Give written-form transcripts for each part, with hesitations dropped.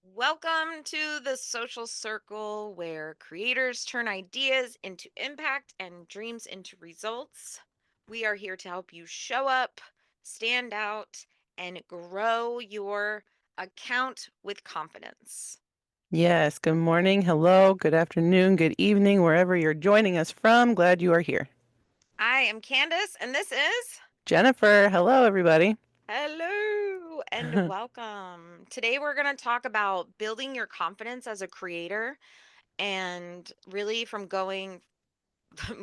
Welcome to the social circle where creators turn ideas into impact and dreams into results. We are here to help you show up, stand out, and grow your account with confidence. Yes, good morning, hello, good afternoon, good evening, wherever you're joining us from. Glad you are here. I am Candace, and this is Jennifer, hello, everybody. Hello and welcome. Today, we're going to talk about building your confidence as a creator and really from going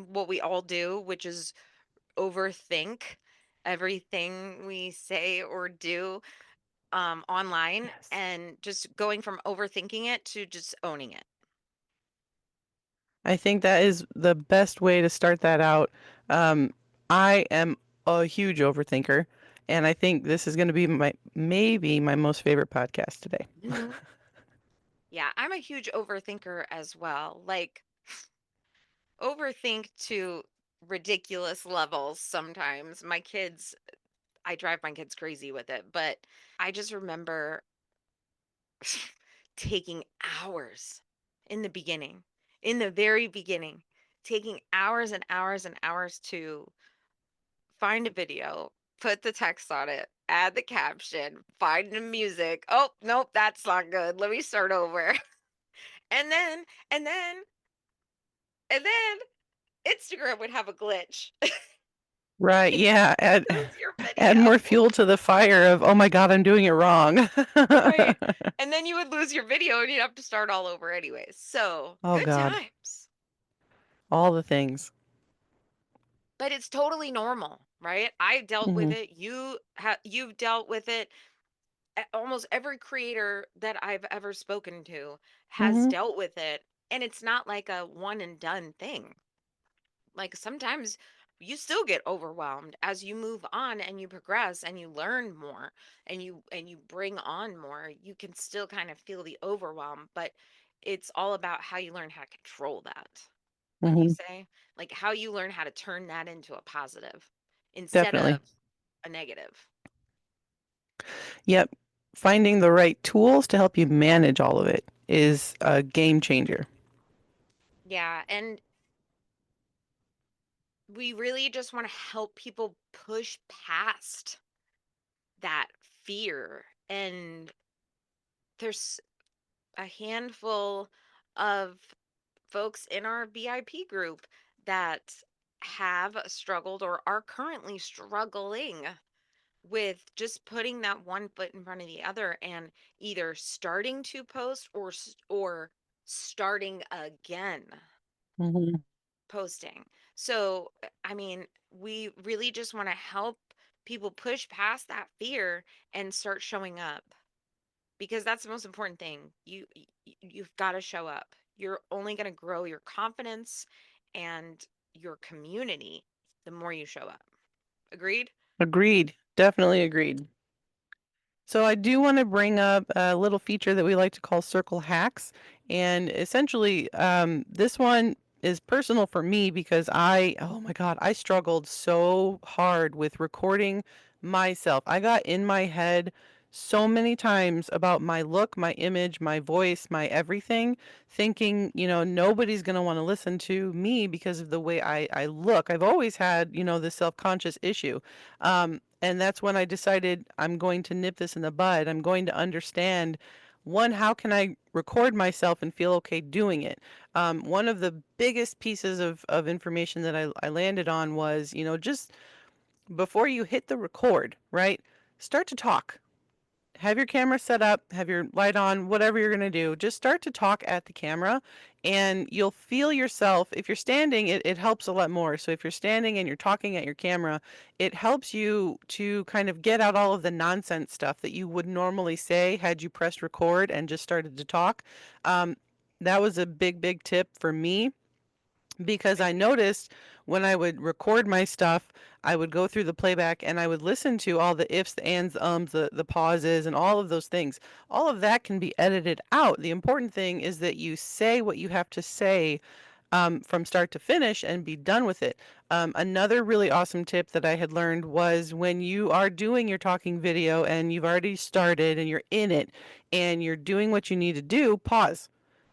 what we all do, which is overthink everything we say or do online Yes. and just going from overthinking it to just owning it. I think that is the best way to start that out. Um, I am a huge overthinker, and I think this is going to be maybe my most favorite podcast today. Mhm. Yeah, I'm a huge overthinker as well. Like, overthink to ridiculous levels sometimes. I drive my kids crazy with it, but I just remember taking hours in the beginning, in the very beginning, taking hours and hours and hours to find a video, put the text on it, add the caption, find the music. Oh, nope, that's not good. Let me start over. And then, and then, and then Instagram would have a glitch. Right, yeah, Lose your add video. more fuel to the fire of, oh my God, I'm doing it wrong. Right. And then you would lose your video and you'd have to start all over anyways. So Oh good God, times. all the things. But it's totally normal, right? I dealt with Hmm. it. You've dealt with it. Almost every creator that I've ever spoken to has Hmm. dealt with it, and it's not like a one and done thing. Like sometimes you still get overwhelmed as you move on and you progress and you learn more and you bring on more. You can still kind of feel the overwhelm, but it's all about how you learn how to control that. Wouldn't you Hmm. say? Like how you learn how to turn that into a positive instead Definitely. of a negative. Yep. Finding the right tools to help you manage all of it is a game changer. Yeah, and we really just want to help people push past that fear. And there's a handful of folks in our VIP group that have struggled or are currently struggling with just putting that one foot in front of the other and either starting to post or starting again Hmm. posting. So, I mean, we really just want to help people push past that fear and start showing up because that's the most important thing. You've got to show up. You're only going to grow your confidence and your community the more you show up. Agreed? Agreed. Definitely agreed. So I do want to bring up a little feature that we like to call circle hacks. And essentially, this one is personal for me because oh my God, I struggled so hard with recording myself. I got in my head so many times about my look, my image, my voice, my everything, thinking, nobody's going to want to listen to me because of the way I look. I've always had, this self-conscious issue. And that's when I decided I'm going to nip this in the bud. I'm going to understand one, how can I record myself and feel okay doing it? One of the biggest pieces of information that I landed on was, just before you hit the record, right? Start to talk. Have your camera set up, have your light on, whatever you're going to do. Just start to talk at the camera and you'll feel yourself. If you're standing, it helps a lot more. So if you're standing and you're talking at your camera, it helps you to kind of get out all of the nonsense stuff that you would normally say had you pressed record and just started to talk. Um, that was a big, big tip for me because I Agreed. noticed when I would record my stuff, I would go through the playback and I would listen to all the ifs, the ands, the ums, the pauses, and all of those things. All of that can be edited out. The important thing is that you say what you have to say from start to finish and be done with it. Another really awesome tip that I had learned was when you are doing your talking video and you've already started and you're in it and you're doing what you need to do, pause.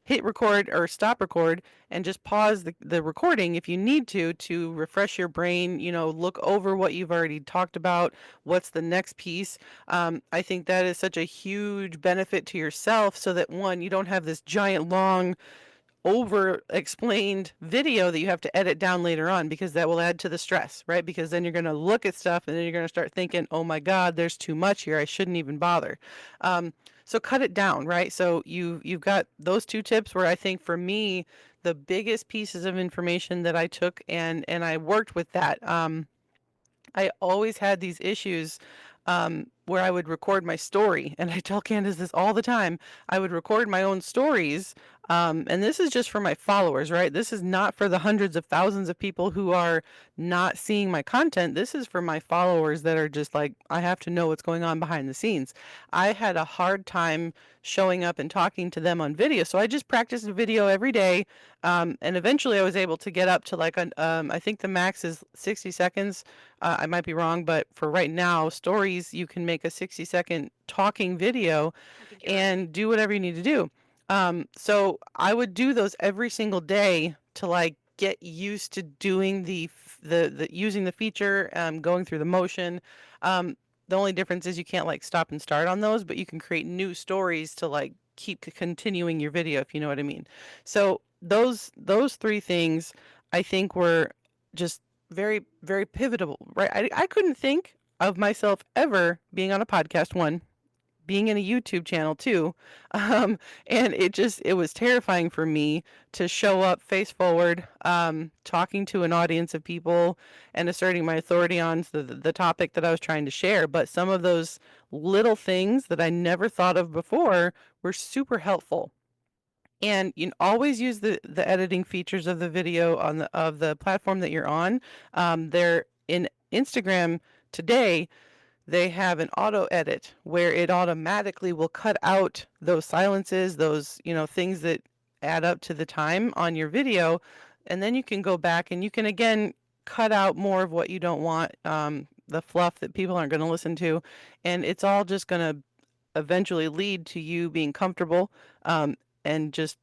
Hit record or stop record and just pause the recording if you need to refresh your brain, look over what you've already talked about, what's the next piece. I think that is such a huge benefit to yourself so that one, you don't have this giant long over explained video that you have to edit down later on because that will add to the stress, right? Because then you're going to look at stuff and then you're going to start thinking, oh my God, there's too much here. I shouldn't even bother. Um, so cut it down, right? So you've got those two tips where I think for me, the biggest pieces of information that I took and I worked with that. I always had these issues where I would record my story, and I tell Candace this all the time. I would record my own stories, and this is just for my followers, right? This is not for the hundreds of thousands of people who are not seeing my content. This is for my followers that are just like, I have to know what's going on behind the scenes. I had a hard time showing up and talking to them on video, so I just practiced video every day, and eventually I was able to get up to like I think the max is 60 seconds. I might be wrong, but for right now, stories, you can make a 60-second talking video I think you're right. and do whatever you need to do. So I would do those every single day to like get used to doing the using the feature, going through the motion. The only difference is you can't like stop and start on those, but you can create new stories to like keep continuing your video, if you know what I mean. So those three things I think were just very, very pivotal, right? I couldn't think of myself ever being on a podcast, one, being in a YouTube channel, two. And it was terrifying for me to show up face forward, talking to an audience of people and asserting my authority on the topic that I was trying to share. But some of those little things that I never thought of before were super helpful. And you always use the editing features of the video on the platform that you're on. They're in Instagram today. They have an auto edit where it automatically will cut out those silences, those things that add up to the time on your video, and then you can go back and you can again cut out more of what you don't want, the fluff that people aren't going to listen to, and it's all just going to eventually lead to you being comfortable, and just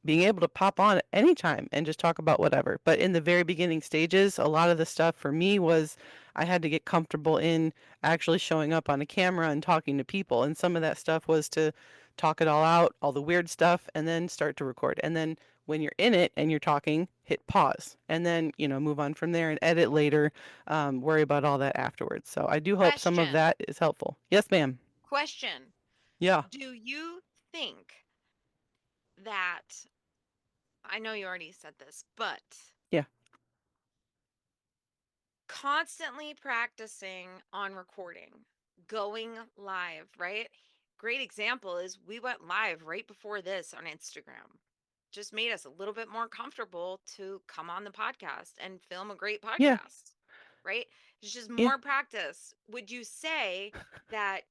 being able to pop on at any time and just talk about whatever. But in the very beginning stages, a lot of the stuff for me was I had to get comfortable in actually showing up on a camera and talking to people. And some of that stuff was to talk it all out, all the weird stuff, and then start to record. And then when you're in it and you're talking, hit pause and then, move on from there and edit later, worry about all that afterwards. So I do hope some of Question. that is helpful. Yes, ma'am. Question. Yeah. Do you think that, I know you already said this, but Yeah. constantly practicing on recording, going live, right? Great example is we went live right before this on Instagram. Just made us a little bit more comfortable to come on the podcast and film a great Yeah. podcast, right? It's just Yeah. more practice. Would you say that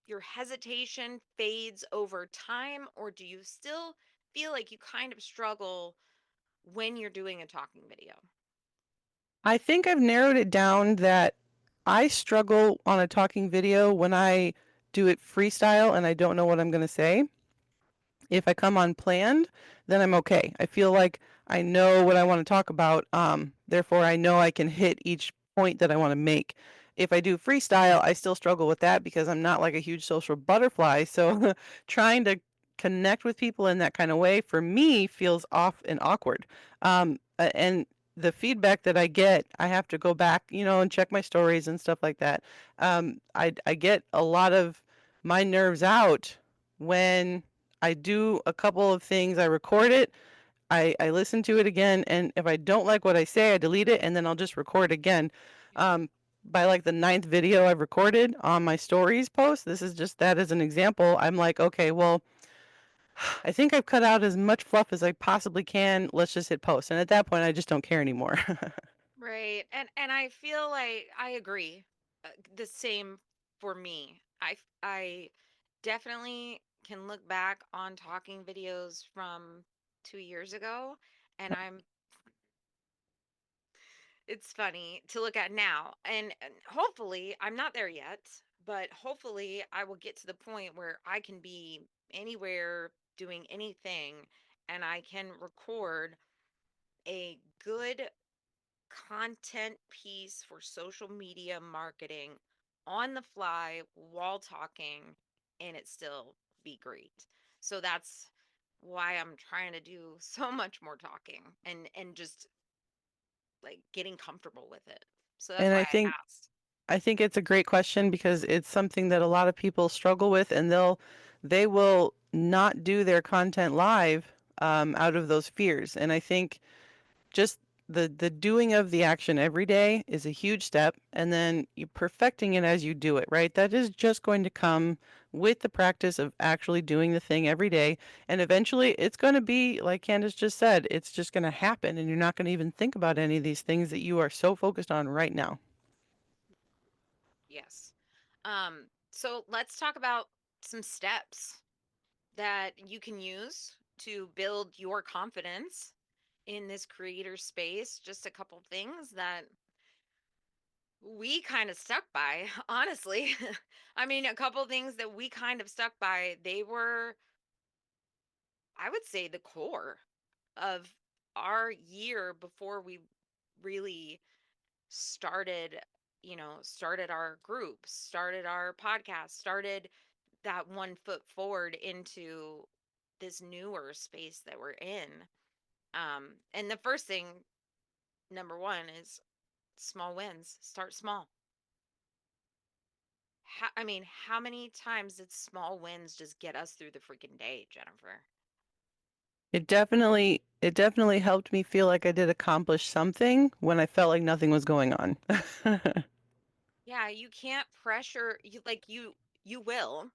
your hesitation fades over time, or do you still feel like you kind of struggle when you're doing a talking video? I think I've narrowed it down that I struggle on a talking video when I do it freestyle and I don't know what I'm going to say. If I come on planned, then I'm okay. I feel like I know what I want to talk about. Therefore, I know I can hit each point that I want to make. If I do freestyle, I still struggle with that because I'm not like a huge social butterfly. So trying to connect with people in that kind of way for me feels off and awkward. And the feedback that I get, I have to go back, and check my stories and stuff like that. I get a lot of my nerves out when I do a couple of things. I record it, I listen to it again, and if I don't like what I say, I delete it, and then I'll just record again. Yeah. Um, by like the ninth video I've recorded on my stories post, this is just that as an example. I'm like, okay, well, I think I've cut out as much fluff as I possibly can. Let's just hit post. And at that point, I just don't care anymore. Right. And I feel like I agree. The same for me. I definitely can look back on talking videos from 2 years ago And it's funny to look at now. And hopefully, I'm not there yet, but hopefully, I will get to the point where I can be anywhere doing anything and I can record a good content piece for social media marketing on the fly while talking and it still be great. So that's why I'm trying to do so much more talking and just like getting comfortable with it. So that's And why I I think asked. I think it's a great question because it's something that a lot of people struggle with, and they will not do their content live out of those fears. And I think just the doing of the action every day is a huge step, and then you perfecting it as you do it, right? That is just going to come with the practice of actually doing the thing every day, and eventually it's going to be like Candace just said, it's just going to happen, and you're not going to even think about any of these things that you are so focused on right now. Yes. So let's talk about some steps that you can use to build your confidence in this creator space. Just a couple things that we kind of stuck by, honestly. I mean, a couple things that we kind of stuck by, they were, I would say, the core of our year before we really started, started our groups, started our podcast, started that one foot forward into this newer space that we're in. And the first thing, number one, is small wins. Start small. I mean, how many times did small wins just get us through the freaking day, Jennifer? It definitely helped me feel like I did accomplish something when I felt like nothing was going on. Yeah, you can't pressure you like you will.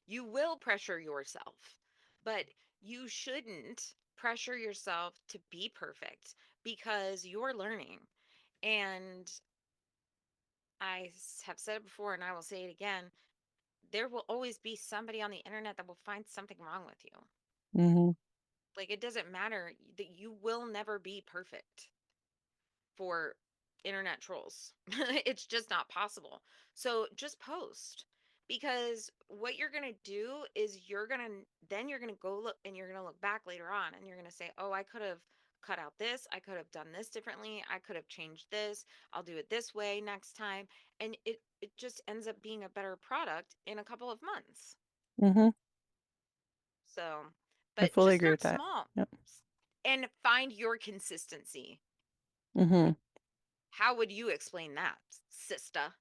You will pressure yourself, but you shouldn't pressure yourself to be perfect because you're learning. And have said it before and I will say it again, there will always be somebody on the internet that will find something wrong with you. Mhm. Like it doesn't matter that you will never be perfect for internet trolls. It's just not possible. So just post because what you're going to do is you're going to go look and you're going to look back later on and you're going to say, "Oh, I could have cut out this. I could have done this differently. I could have changed this. I'll do it this way next time." And it just ends up being a better product in a couple of months. Mhm. So, I but fully just agree with start that. small Yep. and find your consistency. Mhm. How would you explain that, sister?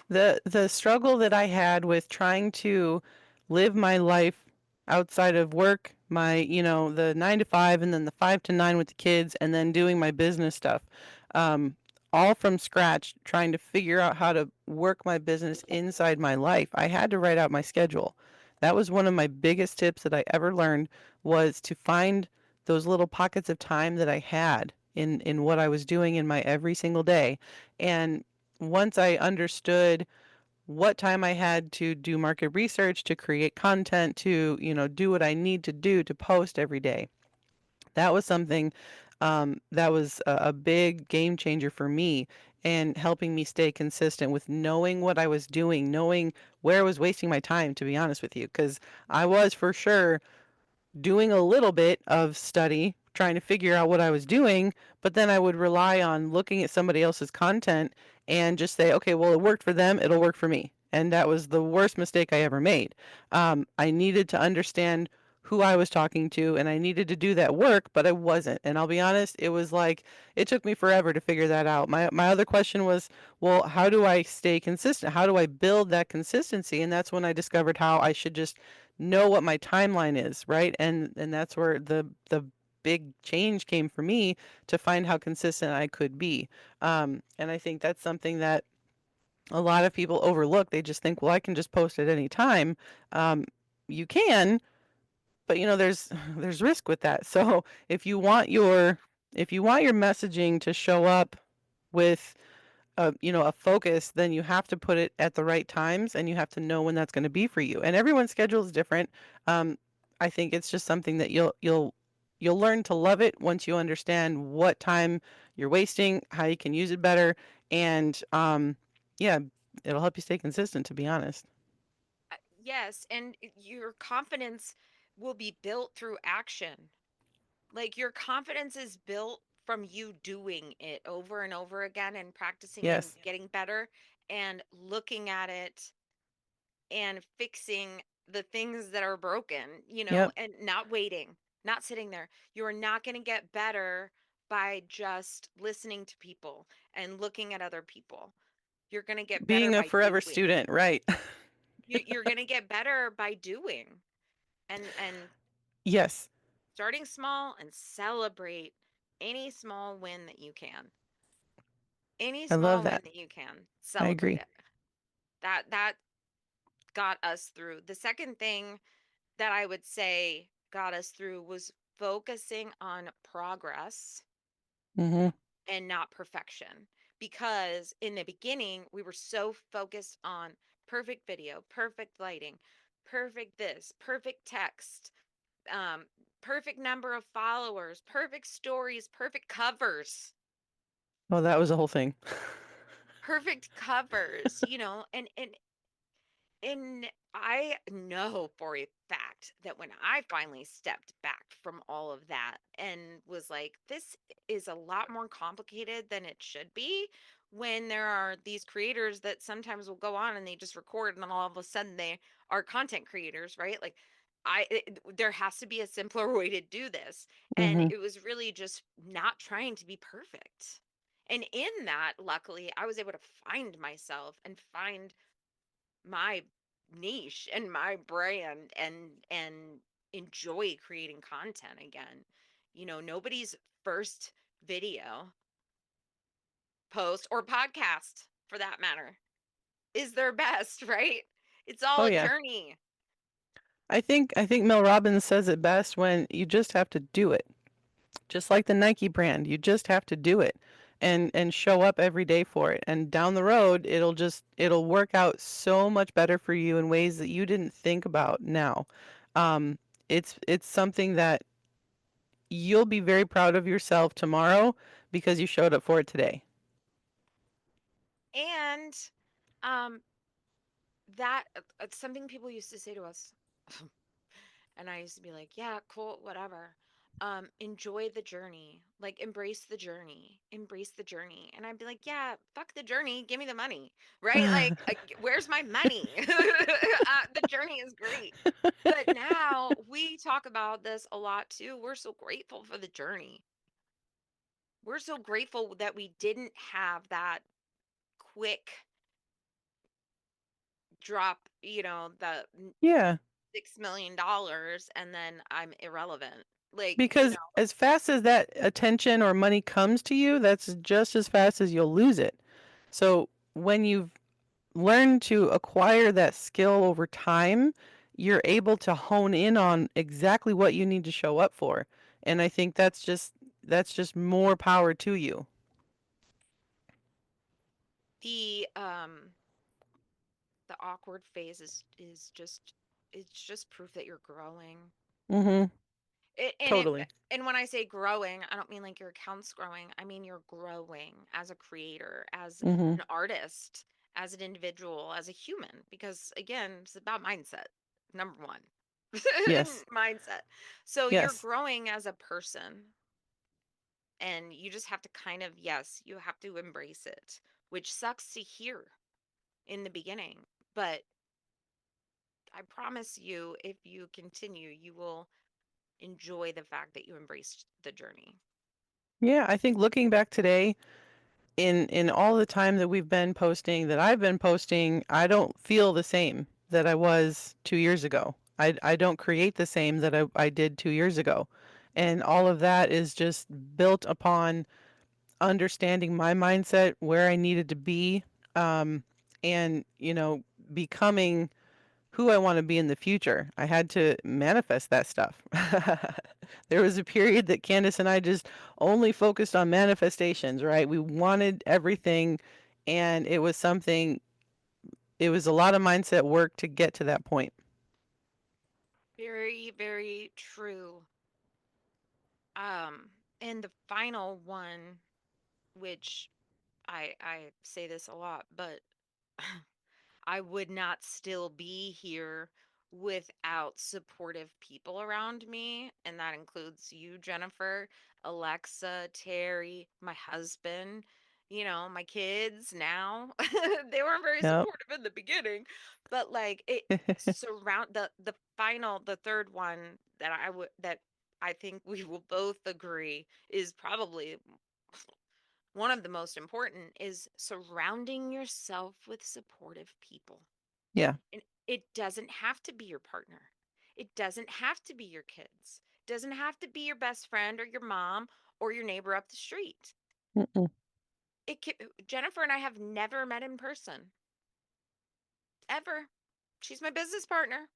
The struggle that I had with trying to live my life outside of work, the 9 to 5 and then the 5 to 9 with the kids and then doing my business stuff. Um, all from scratch, trying to figure out how to work my business inside my life. I had to write out my schedule. That was one of my biggest tips that I ever learned was to find those little pockets of time that I had in what I was doing in my every single day. And once I understood what time I had to do market research, to create content, to, do what I need to do to post every day, that was something that was a big game changer for me and helping me stay consistent with knowing what I was doing, knowing where I was wasting my time, to be honest with you, because I was for sure doing a little bit of study, trying to figure out what I was doing, but then I would rely on looking at somebody else's content and just say, okay, well, it worked for them, it'll work for me. And that was the worst mistake I ever made. I needed to understand who I was talking to and I needed to do that work, but I wasn't. And I'll be honest, it was like it took me forever to figure that out. My other question was, well, how do I stay consistent? How do I build that consistency? And that's when I discovered how I should just know what my timeline is, right? And that's where the big change came for me to find how consistent I could be. And I think that's something that a lot of people overlook. They just think, well, I can just post at any time. Um, you can, but there's risk with that. So if you want your messaging to show up with a focus, then you have to put it at the right times and you have to know when that's going to be for you. And everyone's schedule is different. Um, I think it's just something that you'll you'll learn to love it once you understand what time you're wasting, how you can use it better, and yeah, it'll help you stay consistent. To be honest, Yes, and your confidence will be built through action. Like your confidence is built from you doing it over and over again and practicing and yes, getting better and looking at it and fixing the things that are broken, yep, and not waiting, not sitting there. You're not going to get better by just listening to people and looking at other people. You're going to get better being a by forever doing. student, right? You're going to get better by doing and Yes, starting small and celebrate any small win that you can. Any I love small win that. that you can, I celebrate agree. it. That got us through. The second thing that I would say got us through was focusing on progress Hmm. and not perfection. Because in the beginning, we were so focused on perfect video, perfect lighting, perfect this, perfect text, um, perfect number of followers, perfect stories, perfect covers, Well, that was the whole thing. perfect covers, and I know for a fact that when I finally stepped back from all of that and was like, this is a lot more complicated than it should be, when there are these creators that sometimes will go on and they just record and then all of a sudden they are content creators, right? Like, there has to be a simpler way to do this. And Hmm. it was really just not trying to be perfect. And in that, luckily, I was able to find myself and find my niche and my brand and enjoy creating content again. Nobody's first video, post, or podcast for that matter is their best, right? It's all Oh a yeah. journey. I think Mel Robbins says it best when you just have to do it. Just like the Nike brand, you just have to do it and show up every day for it. And down the road, it'll work out so much better for you in ways that you didn't think about now. Um, it's something that you'll be very proud of yourself tomorrow because you showed up for it today. And um that it's something people used to say to us. And I used to be like, yeah, cool, whatever. Enjoy the journey. Like embrace the journey. Embrace the journey. And I'd be like, yeah, fuck the journey. Give me the money. Right? Like, where's my money? The journey is great. But now we talk about this a lot too. We're so grateful for the journey. We're so grateful that we didn't have that quick drop, the Yeah, $6 million and then I'm irrelevant. Like, because as fast as that attention or money comes to you, that's just as fast as you'll lose it. So when you've learned to acquire that skill over time, you're able to hone in on exactly what you need to show up for. And I think that's just more power to you. the the awkward phase is just it's just proof that you're growing. Mhm. It, and it Totally. and when I say growing, I don't mean like your account's growing. I mean you're growing as a creator, as Mhm. an artist, as an individual, as a human. Because again, it's about mindset. Number one, Yes. mindset. So you're Yes. growing as a person, and you just have to kind of, yes, you have to embrace it, which sucks to hear in the beginning, but I promise you, if you continue, you will enjoy the fact that you embraced the journey. Yeah, I think looking back today, in all the time that we've been posting, that I've been posting, I don't feel the same that I was 2 years ago. I don't create the same that I did 2 years ago. And all of that is just built upon understanding my mindset, where I needed to be, um, and, becoming who I want to be in the future. I had to manifest that stuff. There was a period that Candace and I just only focused on manifestations, right? We wanted everything, and it was a lot of mindset work to get to that point. Very, very true. Um, and the final one, which I say this a lot, but I would not still be here without supportive people around me. And that includes you, Jennifer, Alexa, Terry, my husband, my kids now. They weren't very Yep. supportive in the beginning, but like it surround the third one that I think we will both agree is probably one of the most important is surrounding yourself with supportive people. Yeah. And it doesn't have to be your partner. It doesn't have to be your kids. It doesn't have to be your best friend or your mom or your neighbor up the street. Mm-mm. Jennifer and I have never met in person ever. She's my business partner.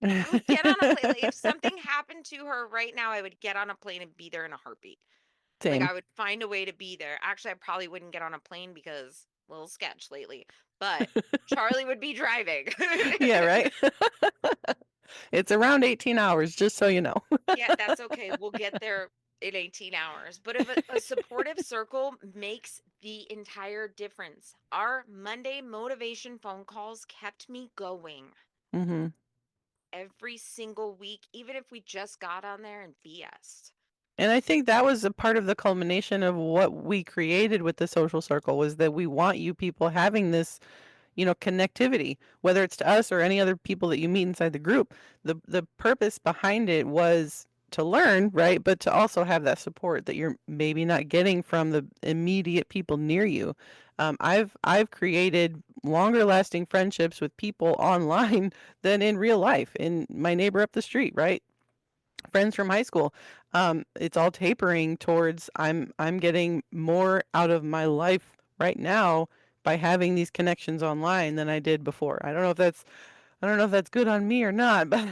I would get on a plane. Like, if something happened to her right now, I would get on a plane and be there in a heartbeat. Like, Same. I would find a way to be there. Actually, I probably wouldn't get on a plane because a little sketch lately, but Charlie would be driving. Yeah, right? It's around 18 hours, just so you know. Yeah, that's okay. We'll get there in 18 hours. But if a supportive circle makes the entire difference. Our Monday motivation phone calls kept me going Mhm. every single week, even if we just got on there and BS'd. And I think that was a part of the culmination of what we created with the social circle was that we want you people having this, connectivity, whether it's to us or any other people that you meet inside the group. The purpose behind it was to learn, right? But to also have that support that you're maybe not getting from the immediate people near you. I've created longer lasting friendships with people online than in real life. In my neighbor up the street, right? Friends from high school. It's all tapering towards I'm getting more out of my life right now by having these connections online than I did before. I don't know if that's good on me or not, but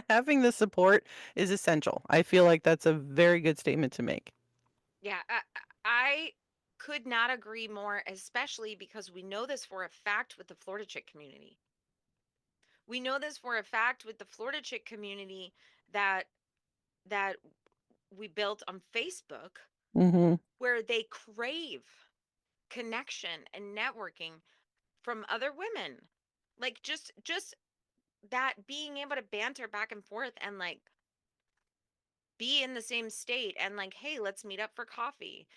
having the support is essential. I feel like that's a very good statement to make. Yeah, I could not agree more, especially because we know this for a fact with the Florida chick community. We know this for a fact with the Florida chick community that that we built on Facebook, Mhm. where they crave connection and networking from other women. Like just that being able to banter back and forth and like be in the same state and like, hey, let's meet up for coffee.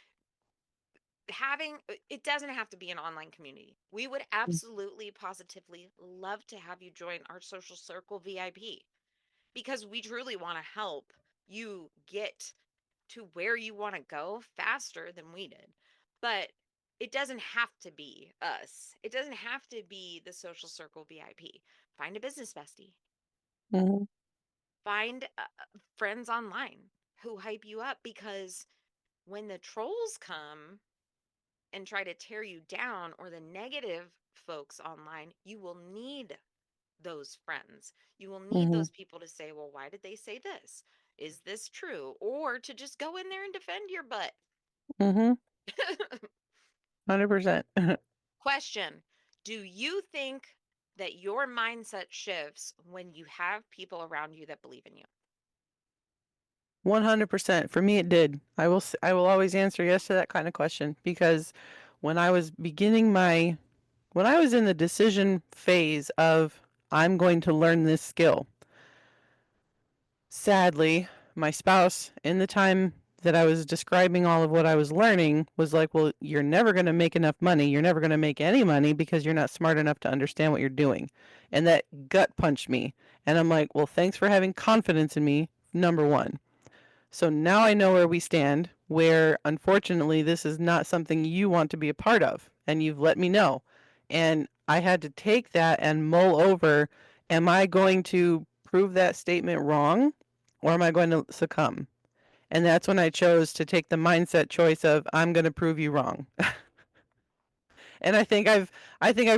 Having it doesn't have to be an online community. We would absolutely positively love to have you join our social circle VIP because we truly want to help you get to where you want to go faster than we did. But it doesn't have to be us. It doesn't have to be the social circle VIP. Find a business bestie. Mhm. Find friends online who hype you up because when the trolls come and try to tear you down or the negative folks online, you will need those friends. You will need Mhm. those people to say, well, why did they say this? Is this true? Or to just go in there and defend your butt. Mhm. 100%. Question: do you think that your mindset shifts when you have people around you that believe in you? 100%. For me, it did. I will always answer yes to that kind of question because when I was beginning my when I was in the decision phase of I'm going to learn this skill, sadly, my spouse in the time that I was describing all of what I was learning was like, "Well, you're never going to make enough money. You're never going to make any money because you're not smart enough to understand what you're doing." And that gut punched me. And I'm like, "Well, thanks for having confidence in me, number 1." So now I know where we stand, where unfortunately this is not something you want to be a part of, and you've let me know. And I had to take that and mull over, am I going to prove that statement wrong or am I going to succumb? And that's when I chose to take the mindset choice of I'm going to prove you wrong. And I think I've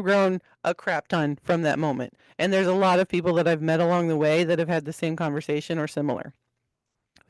grown a crap ton from that moment. And there's a lot of people that I've met along the way that have had the same conversation or similar.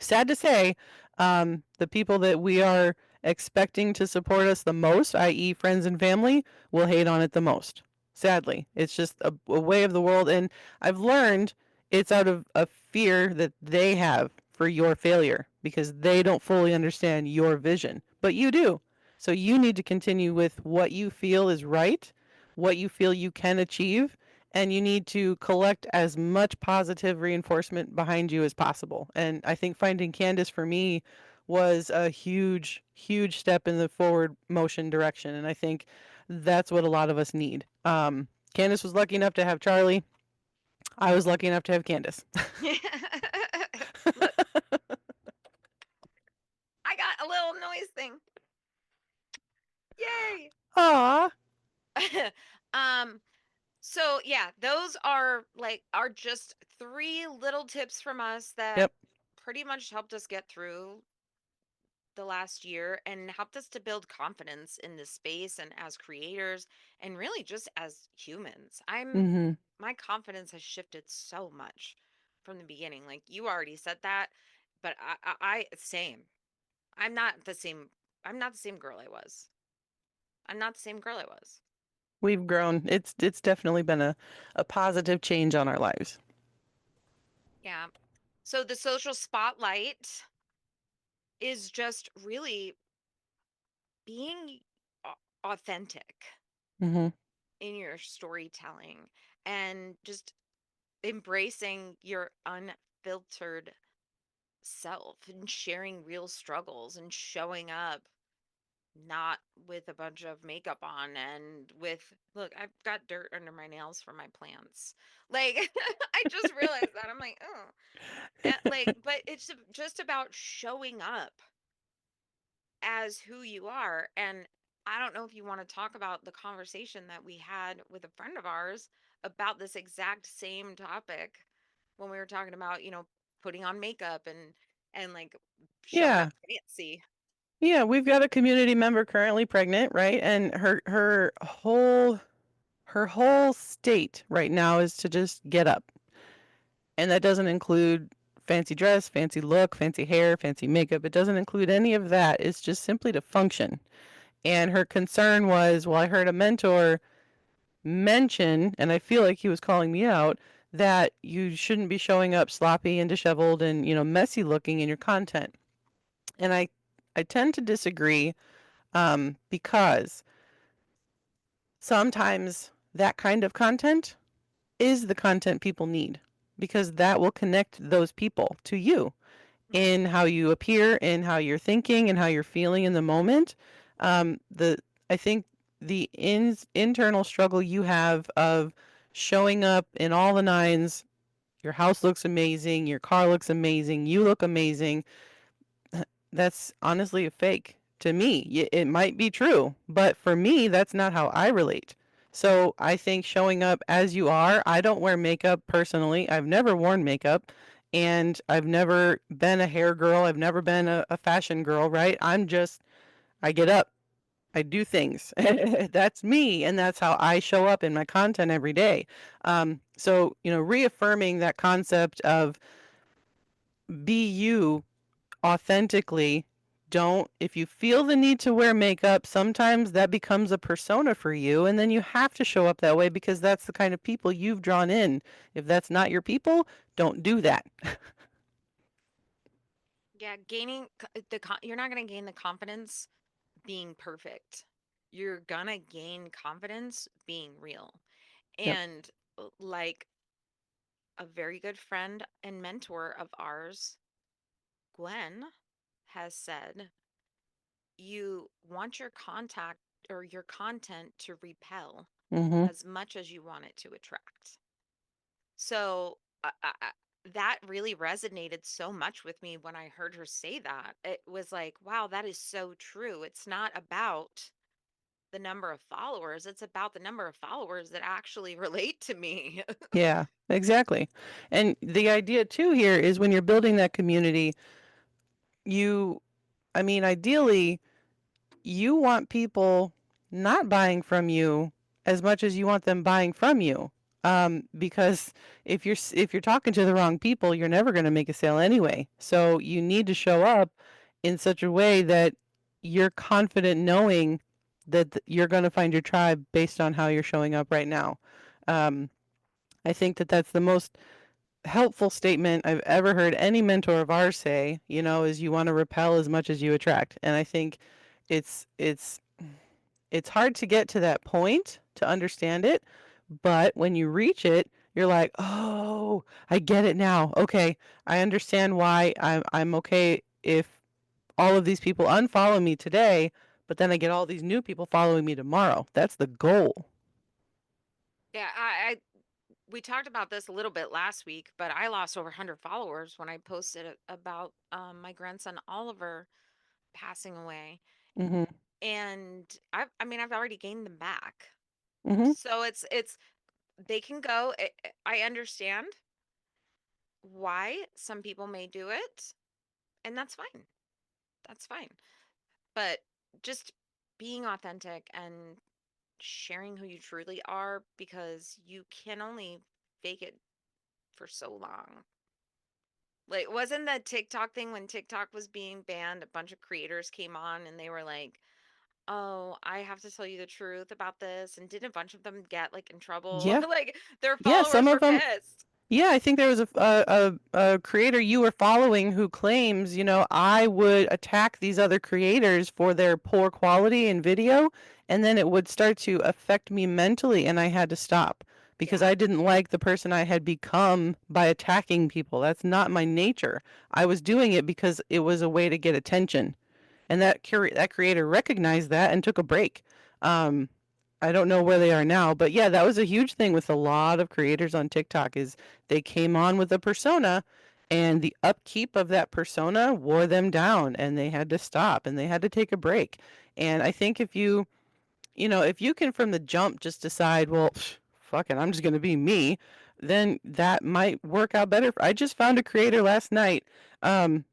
Sad to say, the people that we are expecting to support us the most, i.e., friends and family, will hate on it the most. Sadly, it's just a way of the world. And I've learned it's out of a fear that they have for your failure. because they don't fully understand your vision, but you do. So you need to continue with what you feel is right, what you feel you can achieve, and you need to collect as much positive reinforcement behind you as possible. And I think finding Candace for me was a huge, huge step in the forward motion direction. And I think that's what a lot of us need. Candace was lucky enough to have Charlie. I was lucky enough to have Candace. Look, I got a little noise thing. Yay! Aw. um, so yeah, those are just three little tips from us that Yep. pretty much helped us get through the last year and helped us to build confidence in this space and as creators and really just as humans. Mhm. My confidence has shifted so much from the beginning. Like you already said that, but I same. I'm not the same. I'm not the same girl I was. I'm not the same girl I was. We've grown. It's definitely been a positive change on our lives. Yeah. So the social spotlight is just really being authentic Mhm. in your storytelling and just embracing your unfiltered self and sharing real struggles and showing up not with a bunch of makeup on and with look, I've got dirt under my nails from my plants. Like I just realized that. I'm like, oh, like, but it's just about showing up as who you are. And I don't know if you want to talk about the conversation that we had with a friend of ours about this exact same topic when we were talking about, putting on makeup and like showing up Yeah. fancy. Yeah, we've got a community member currently pregnant, right? And her whole state right now is to just get up. And that doesn't include fancy dress, fancy look, fancy hair, fancy makeup. It doesn't include any of that. It's just simply to function. And her concern was, well, I heard a mentor mention, and I feel like he was calling me out, that you shouldn't be showing up sloppy and disheveled and, messy looking in your content. And I tend to disagree, because sometimes that kind of content is the content people need, because that will connect those people to you Mhm. in how you appear, in how you're thinking, and how you're feeling in the moment. The I think the internal struggle you have of showing up in all the nines. Your house looks amazing. Your car looks amazing. You look amazing. That's honestly a fake to me. It might be true, but for me, that's not how I relate. So I think showing up as you are, I don't wear makeup personally. I've never worn makeup, and I've never been a hair girl. I've never been a fashion girl, right? I get up, I do things. That's me, and that's how I show up in my content every day. So, reaffirming that concept of be you authentically. Don't, if you feel the need to wear makeup, sometimes that becomes a persona for you, and then you have to show up that way because that's the kind of people you've drawn in. If that's not your people, don't do that. Yeah, you're not going to gain the confidence being perfect. You're going to gain confidence being real. Yep. And like a very good friend and mentor of ours, Gwen, has said, you want your contact or your content to repel Mhm. as much as you want it to attract. So that really resonated so much with me when I heard her say that. It was like, wow, that is so true. It's not about the number of followers, it's about the number of followers that actually relate to me. Yeah, exactly. And the idea too here is when you're building that community, you I mean, ideally, you want people not buying from you as much as you want them buying from you. Because if you're talking to the wrong people, you're never going to make a sale anyway. So you need to show up in such a way that you're confident knowing that you're going to find your tribe based on how you're showing up right now. Um, I think that that's the most helpful statement I've ever heard any mentor of ours say, is you want to repel as much as you attract. And I think it's it's hard to get to that point to understand it, but when you reach it, you're like, "Oh, I get it now. Okay, I understand why I'm okay if all of these people unfollow me today, but then I get all these new people following me tomorrow." That's the goal. Yeah, I we talked about this a little bit last week, but I lost over 100 followers when I posted about my grandson Oliver passing away. Mhm. And I mean, I've already gained them back. Mhm. So it's they can go. I understand why some people may do it, and that's fine. That's fine. But just being authentic and sharing who you truly are, because you can only fake it for so long. Like, wasn't the TikTok thing when TikTok was being banned? A bunch of creators came on and they were like, "Oh, I have to tell you the truth about this." And didn't a bunch of them get like in trouble? Yeah. Like their Yeah, some followers of were them. pissed. Yeah, I think there was a creator you were following who claims, I would attack these other creators for their poor quality in video, and then it would start to affect me mentally, and I had to stop because Yeah, I didn't like the person I had become by attacking people. That's not my nature. I was doing it because it was a way to get attention, and that creator recognized that and took a break. Um, I don't know where they are now, but yeah, that was a huge thing with a lot of creators on TikTok is they came on with a persona and the upkeep of that persona wore them down and they had to stop and they had to take a break. And I think if you can from the jump just decide, well, fuck it, I'm just going to be me, then that might work out better. I just found a creator last night. Um,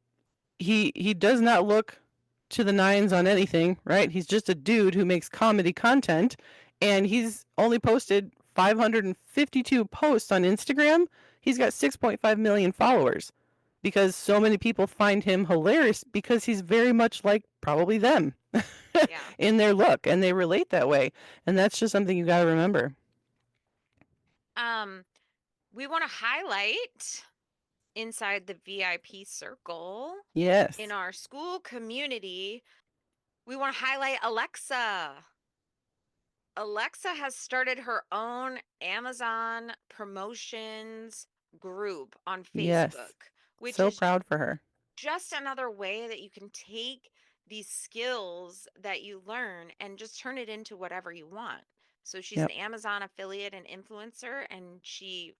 he does not look to the nines on anything, right? He's just a dude who makes comedy content, and he's only posted 552 posts on Instagram. He's got 6.5 million followers because so many people find him hilarious because he's very much like probably them yeah. in their look and they relate that way. And that's just something you got to remember. Um, we want to highlight inside the VIP circle in Yes. our school community. We want to highlight Alexa. Alexa has started her own Amazon promotions group on Yes. Facebook, which So is proud for her. just another way that you can take these skills that you learn and just turn it into whatever you want. So she's an Yep. Amazon affiliate and influencer, and she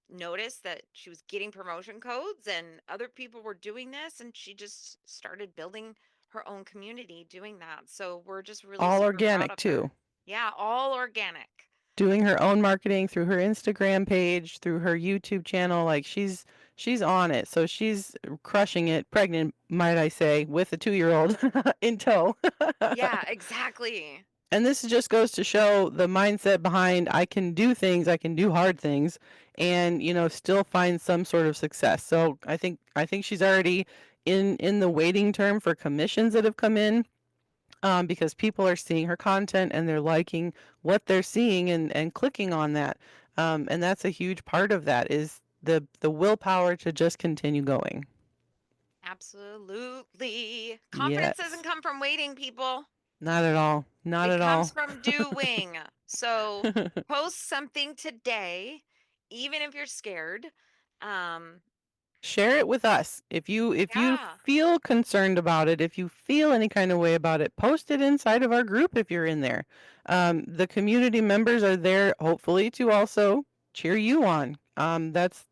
noticed that she was getting promotion codes and other people were doing this, and she just started building her own community doing that. So we're just really All super proud organic of her. too. Yeah, all organic. Doing her own marketing through her Instagram page, through her YouTube channel. Like she's on it. So she's crushing it, pregnant, might I say, with a 2-year-old in tow. Yeah, exactly. And this just goes to show the mindset behind I can do things, I can do hard things and, still find some sort of success. So I think she's already in the waiting term for commissions that have come in because people are seeing her content and they're liking what they're seeing and clicking on that. And that's a huge part of that is the willpower to just continue going. Absolutely. Confidence doesn't Yes. come from waiting, people. Not at all. Not It at comes all. from doing. So post something today, even if you're scared. Um, Share it with us. If you yeah, feel concerned about it, if you feel any kind of way about it, post it inside of our group if you're in there. The community members are there hopefully to also cheer you on. That's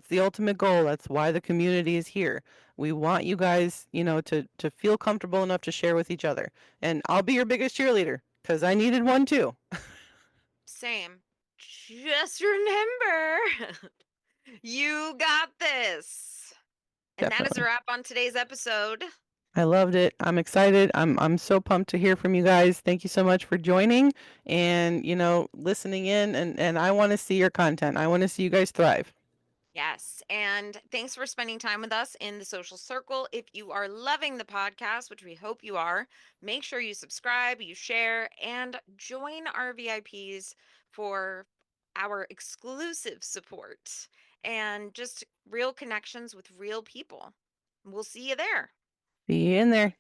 the ultimate goal. That's why the community is here. We want you guys, to feel comfortable enough to share with each other. And I'll be your biggest cheerleader because I needed one too. same. Just remember, you got this. And that is a Definitely. wrap on today's episode. I loved it. I'm excited. I'm so pumped to hear from you guys. Thank you so much for joining and, listening in and I want to see your content. I want to see you guys thrive. Yes. And thanks for spending time with us in the social circle. If you are loving the podcast, which we hope you are, make sure you subscribe, you share, and join our VIPs for our exclusive support. and just real connections with real people. We'll see you there. See you in there.